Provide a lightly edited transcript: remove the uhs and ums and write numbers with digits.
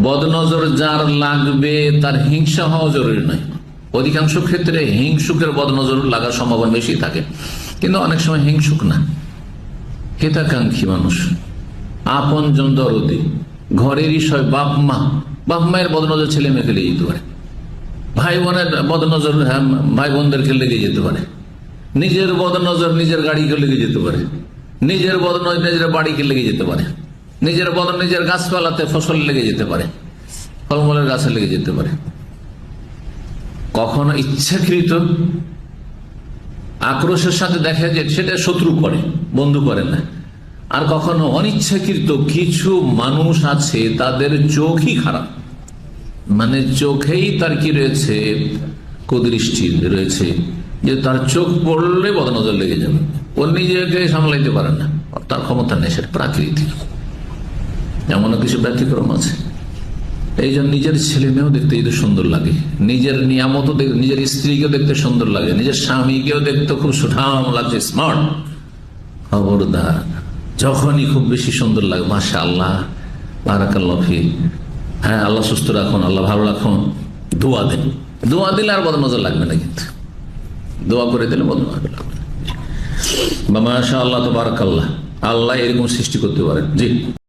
বদনজর যার লাগবে তার হিংসা হওয়া জরুরি নয়। অধিকাংশ ক্ষেত্রে হিংসুকের বদনজর লাগার সম্ভাবনা বেশি থাকে, কিন্তু অনেক সময় হিংসুক না, হিতাকাঙ্ক্ষী মানুষ, আপন জন, দরদি, ঘরেরই সব, বাপ মায়ের বদনজর ছেলে মেয়েকে লেগে যেতে পারে, ভাই বোনের বদনজর ভাই বোনদেরকে লেগে যেতে পারে, নিজের বদনজর নিজের গাড়িকে লেগে যেতে পারে, নিজের বদনজর নিজের বাড়িকে লেগে যেতে পারে, নিজের বদন নিজের গাছপালাতে ফসল লেগে যেতে পারে, ফলমূলের গাছে লেগে যেতে পারে। কখনো ইচ্ছাকৃত আক্রোশের সাথে দেখা যায় সেটা শত্রু করে, বন্ধু করে না। আর কখনো অনিচ্ছাকৃত কিছু মানুষ আছে তাদের চোখই খারাপ, মানে চোখেই তার কি রয়েছে, কুদৃষ্টি রয়েছে, যে তার চোখ পড়লে বদনজর লেগে যাবে, ও নিজেকে সামলাইতে পারে না, তার ক্ষমতা নেই, সেটা প্রাকৃতিক। এমনও কিছু ব্যতিক্রম আছে। এই জন্য নিজের ছেলে মেয়েও দেখতে যদি সুন্দর লাগে, নিজের নিয়ামতও দেখতে, নিজের স্ত্রীকেও দেখতে সুন্দর লাগে, নিজের স্বামীকেও দেখতে খুব সুঠাম লাগছে, স্মার্ট, খবরদার যখনই খুব বেশি সুন্দর লাগে, মাশাআল্লাহ, বারাকাল্লাহ ফিক, হ্যাঁ আল্লাহ সুস্থ রাখুন, আল্লাহ ভালো রাখুন, দোয়া দেন। দোয়া দিলে আর বদনজর লাগবে না, কিন্তু দোয়া করে দিলে বদনজর লাগবে না। মাশাআল্লাহ, তো বারাকাল্লাহ, আল্লাহ এরকম সৃষ্টি করতে পারেন। জি।